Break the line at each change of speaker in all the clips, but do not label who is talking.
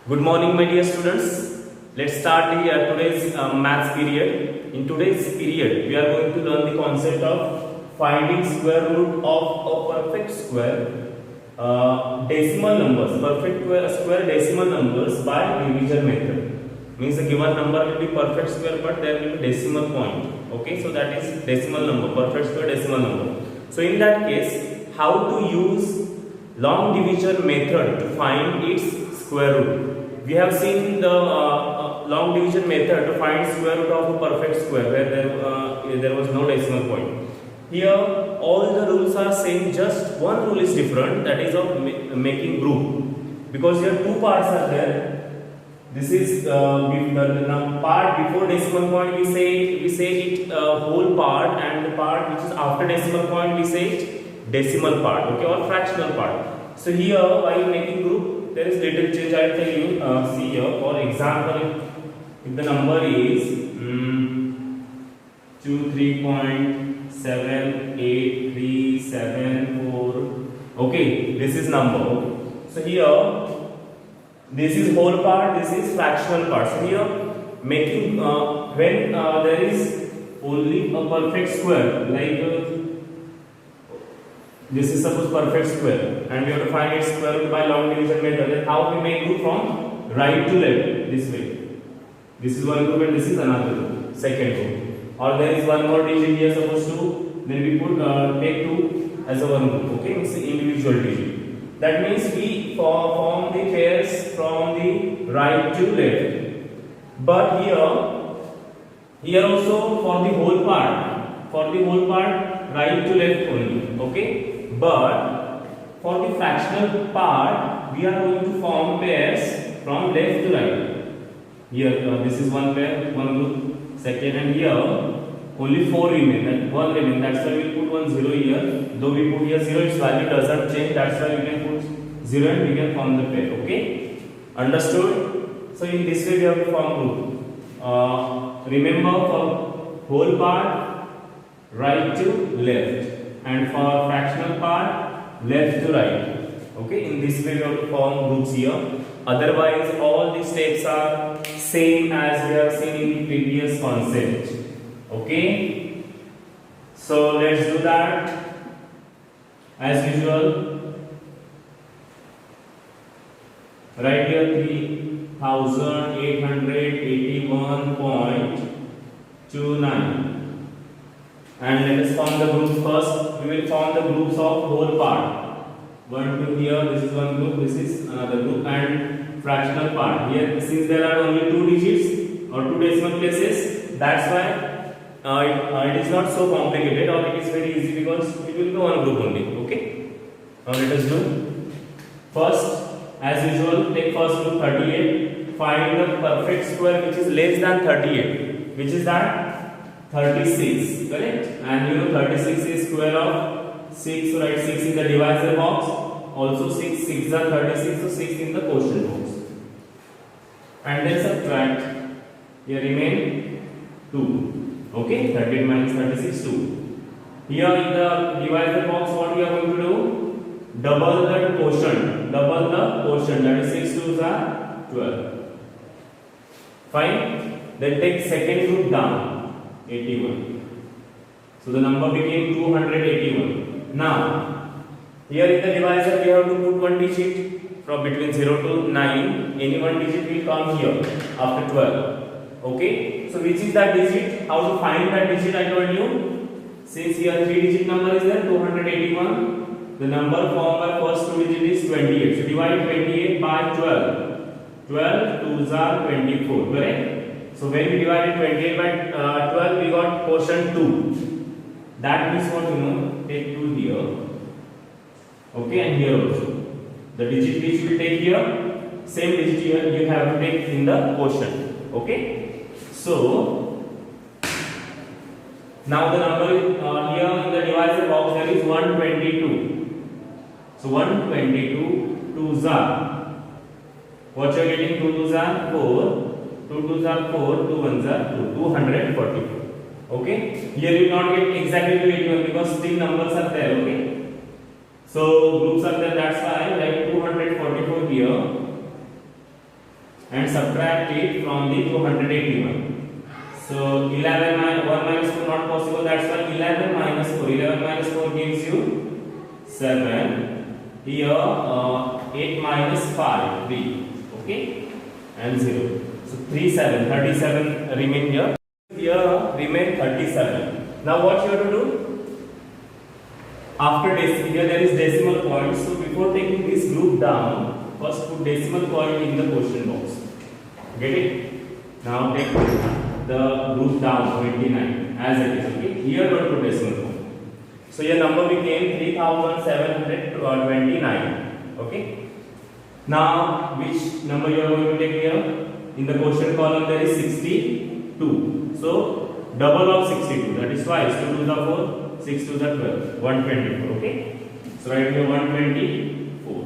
Good morning, my dear students. Let's start the today's maths period. In today's period, we are going to learn the concept of finding square root of a perfect square, decimal numbers, perfect square decimal numbers by division method. Means the given number will be perfect square, but there will be decimal point. Okay, so that is decimal number, perfect square decimal number. So in that case, how to use long division method to find its square root. We have seen the long division method to find square root of a perfect square where there was no decimal point. Here all the rules are same, just one rule is different, that is of making group, because here two parts are there. This is the part before decimal point, we say it whole part, and the part which is after decimal point we say it decimal part, okay, or fractional part. So here while making group there is little change. I will tell you. See here, for example, if the number is 23.78374, okay, this is number. So here this is whole part, this is fractional part. So here making when there is only a perfect square, like this is suppose perfect square, and we have to find its square root by long division method. Then how we make group from right to left, this way. This is one group and this is another group, second group. Or there is one more digit here, suppose 2, then we put take 2 as a one group. Okay, it's individual digit. That means we form the pairs from the right to left. But here also for the whole part, right to left only. Okay. But for the fractional part, we are going to form pairs from left to right. Here, this is one pair, one group, second, and here only 4 remain, and 1 remain. That's why we put 1 0 here. Though we put here 0, its value doesn't change. That's why we can put 0 and we can form the pair. Okay, understood? So in this way we have to form group. Remember, for whole part, right to left, and for fractional part, left to right. Okay, in this way we have to form groups here. Otherwise all the steps are same as we have seen in the previous concept. Okay, so let's do that as usual. Write here 3881.29. And let us form the groups first. We will form the groups of whole part. 1, 2 here, this is one group, this is another group, and fractional part. Here, since there are only 2 digits or 2 decimal places, that's why it is not so complicated, or it is very easy because it will be one group only. Okay. Now let us do. First, as usual, take first group 38. Find the perfect square which is less than 38. Which is that? 36, correct? And you know 36 is square of 6, so write 6 in the divisor box. Also 6 is 36, so 6 in the quotient box. And then subtract. Here remain 2. Okay, 38 minus 36, 2. Here in the divisor box, what we are going to do? Double the quotient. That is 6 2s are 12. Fine. Then take second group down. 81. So the number became 281. Now, here in the divisor we have to put one digit from between 0 to 9. Any one digit will come here after 12. Okay. So which is that digit? How to find that digit? I told you. Since here 3-digit number is there, 281. The number formed by first 2 digit is 28. So divide 28 by 12. 12 2s are 24. Correct? So when we divided 28 by 12, we got quotient 2. That means what, you know, take 2 here. Okay, and here also. The digit which we take here, same digit here you have to take in the quotient. Okay. So now the number here in the divisor box there is 122. So 122 2s are. What you are getting? 2 2s are 4. 2 2s are 4, 2 1s are 2, 244. Okay, here you will not get exactly to 81 because still numbers are there. Okay, so groups are there, that's why I write 244 here. and subtract it from the 281. So 11 minus 1 minus 4 not possible. That's why 11 minus 4. 11 minus 4 gives you 7. Here 8 minus 5 3. Okay, and 0. So 37 remain here. Here remain 37. Now what you have to do? After here there is decimal point. So before taking this group down, first put decimal point in the question box. Get it? Now take the group down 29 as it is. Okay. Here go to decimal point. So your number became 3729. Okay. Now which number you are going to take here? In the question column there is 62. So double of 62, that is twice. 2 to the 4, 6 to the 12, 124. Okay. So write here 124.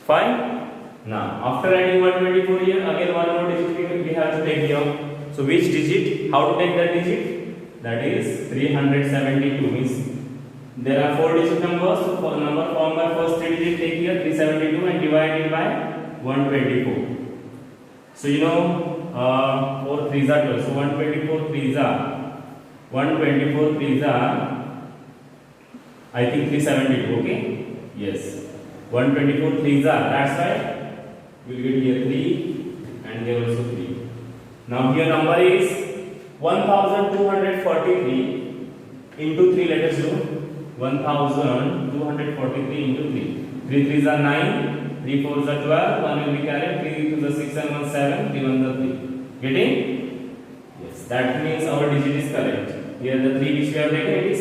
Fine. Now after writing 124 here, again one more digit we have to take here. So which digit? How to take that digit? That is 372. Means there are 4 digit numbers. So for number formed by first 3 digit, take here 372 and divide it by 124. So you know 4 3s are 12. So 124 3s are I think 372. Okay. Yes. 124 3s are. That's right. We'll get here 3 and here also 3. Now here number is 1243 into 3. Let us do 1243 into 3. 3 3s are 9, 3 4s are 12, 1 will be carried, 3 to the 6 and 1 7, 3 1 the 3. Getting? Yes, that means our digit is correct. Here the 3 which we have taken it is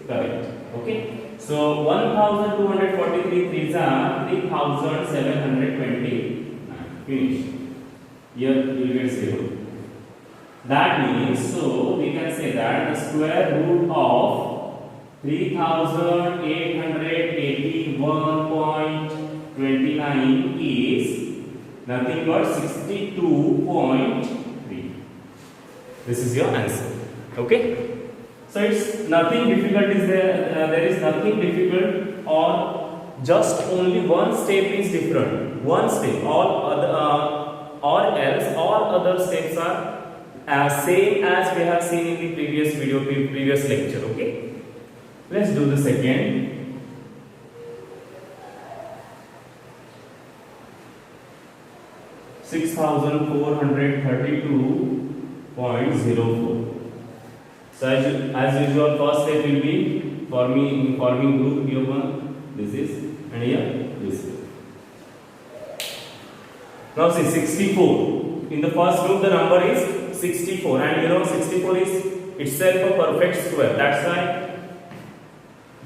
correct. Okay. So 1243 3s are 3729. Finish. Here you will get 0. That means, so we can say that the square root of 3881.29 is nothing but 62.3. This is your answer. Okay. So it's nothing difficult is there. There is nothing difficult, or just only one step is different. One step. All other steps are same as we have seen in the previous video, previous lecture. Okay. Let's do the second. $6,432.04. So as usual, first step will be forming group. Here one, this is, and here this is. Now see 64. In the first group the number is 64, and you know 64 is itself a perfect square. That's why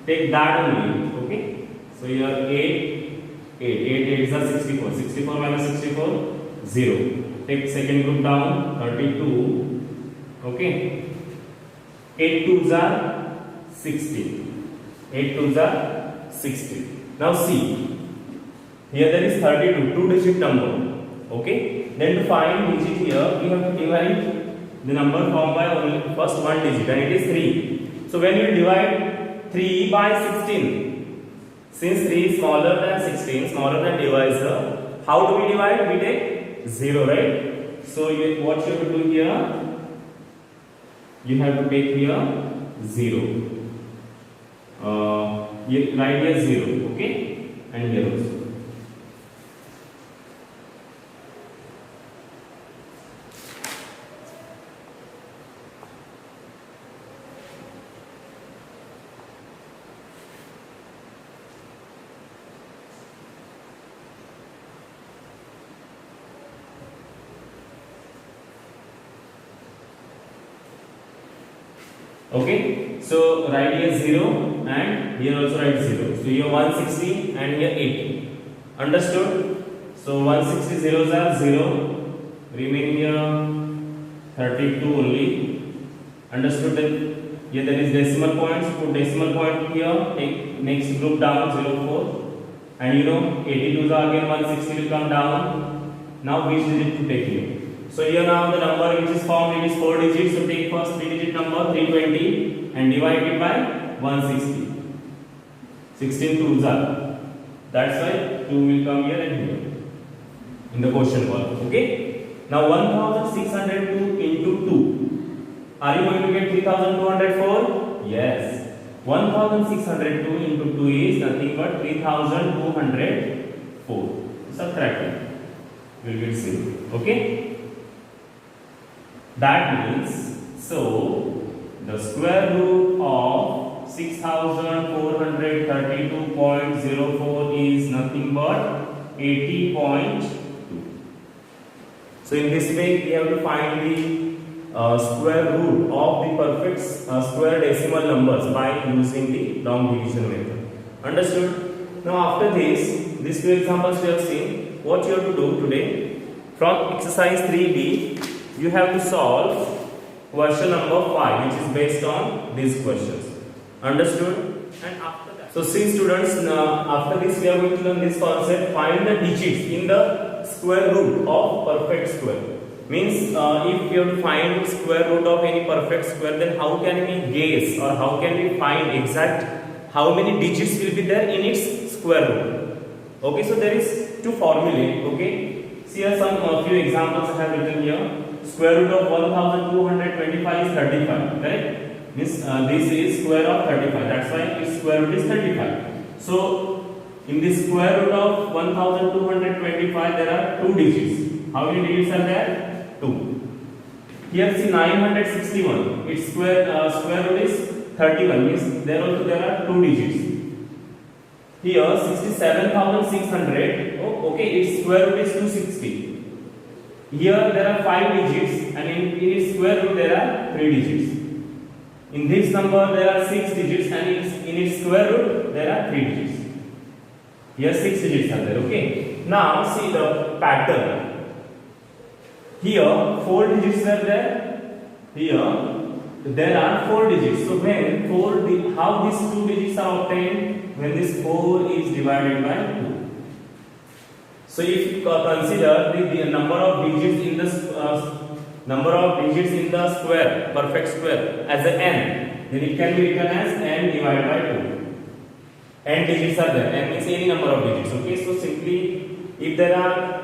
take that only. Okay. So here 8 is 64. 64 minus 64, 0. Take second group down, 32. Okay. 8 2s are 16. 8 2s are 16. Now see, here there is 32, 2-digit number. Okay. Then to find digit here, we have to divide the number formed by only first one digit, and it is 3. So when you divide 3 by 16, since 3 is smaller than 16, smaller than divisor, how do we divide? We take 0, right? So what you have to do here? You have to take here 0. Write here 0, okay, and here also. Okay, so write here 0 and here also write 0. So here 160 and here 80. Understood? So 160 zeros are 0. Remain here 32 only. Understood that? Here there is decimal points. Put decimal point here. Take next group down 04. And you know 82 are again 160 will come down. Now which digit to take here? So here now the number which is formed, it is 4 digits. So take first 3-digit number 320 and divide it by 160. 16 2s are. That's why 2 will come here and here. in the question work. Okay. Now 1602 into 2. Are you going to get 3204? Yes. 1602 into 2 is nothing but 3204. Subtract it. We will get 0. Okay. That means, so the square root of 6432.04 is nothing but 80.2. So in this way we have to find the square root of the perfect square decimal numbers by using the long division method. Understood? Now after this, these two examples we have seen. What you have to do today, from exercise 3b, you have to solve question number 5, which is based on these questions. Understood? And after that, so see students, after this we are going to learn this concept, find the digits in the square root of perfect square. Means if we have to find square root of any perfect square, then how can we guess or how can we find exact how many digits will be there in its square root? Okay, so there is two formulae. Okay, see here some few examples I have written here. Square root of 1225 is 35, correct? Means this is square of 35. That's why its square root is 35. So in the square root of 1225 there are two digits. How many digits are there? 2. Here see 961. Its square root is 31. Means there also there are two digits. Here 67,600. Oh, okay, its square root is 260. Here there are 5 digits, and in its square root there are 3 digits. In this number there are 6 digits, and in its square root there are 3 digits. Here 6 digits are there. Okay. Now see the pattern. Here 4 digits are there. Here there are 4 digits. So when how these 2 digits are obtained? When this 4 is divided by 2. So if you consider the number of digits in the square, perfect square, as a n, then it can be written as n divided by 2. N digits are there. N means any number of digits. Okay. So simply, if there are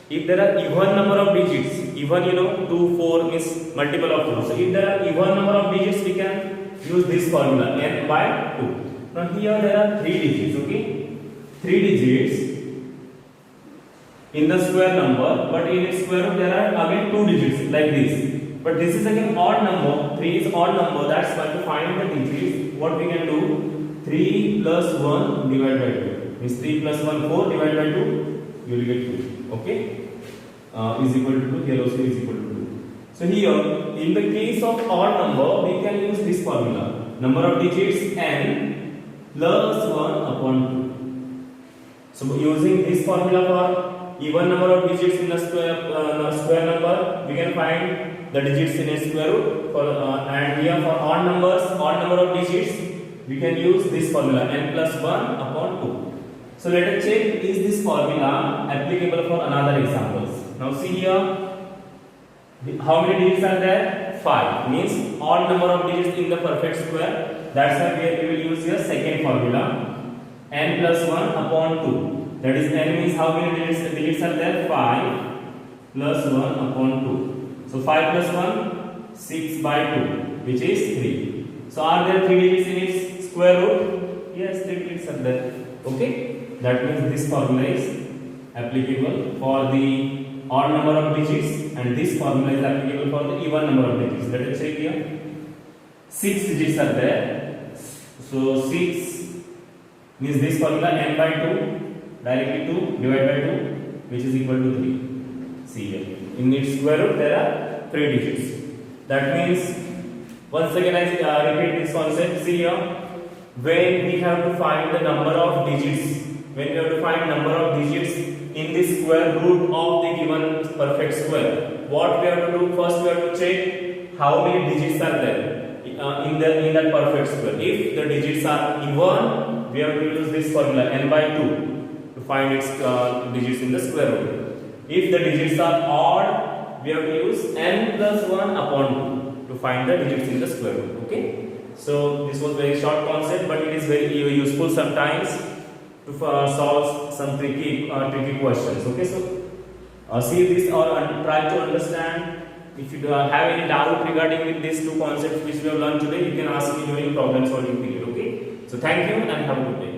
even number of digits, even 2, 4 means multiple of 2. So if there are even number of digits, we can use this formula n by 2. Now here there are 3 digits. Okay. 3 digits in the square number, but in its square root there are again 2 digits like this. But this is again odd number. 3 is odd number. That's why to find the digits, what we can do? 3 plus 1 divided by 2. Means 3 plus 1, 4 divided by 2, you will get 2. Okay? Is equal to 2. Here also is equal to 2. So here, in the case of odd number, we can use this formula. Number of digits n plus 1 upon 2. So using this formula for even number of digits in the square number, we can find the digits in a square root. And here for odd number of digits, we can use this formula n plus 1 upon 2. So let us check, is this formula applicable for another examples? Now see here, how many digits are there? 5. Means odd number of digits in the perfect square. That's why we will use here second formula, n plus 1 upon 2. That is, n means how many digits are there? 5 plus 1 upon 2. So 5 plus 1, 6 by 2, which is 3. So are there 3 digits in its square root? Yes, 3 digits are there. Okay. That means this formula is applicable for the odd number of digits, and this formula is applicable for the even number of digits. Let us check here. 6 digits are there. So 6 means this formula n by 2, directly 2 divided by 2, which is equal to 3. See here. In its square root there are 3 digits. That means, once again I repeat this concept. See here. When we have to find the number of digits, when we have to find number of digits in the square root of the given perfect square, what we have to do? First we have to check how many digits are there in that perfect square. If the digits are even, we have to use this formula n by 2 to find its digits in the square root. If the digits are odd, we have to use n plus 1 upon 2 to find the digits in the square root. Okay. So this was very short concept, but it is very useful sometimes to solve some tricky questions. Okay. So see this or try to understand. If you have any doubt regarding with these two concepts which we have learned today, you can ask me during problem solving period. Okay. So thank you and have a good day.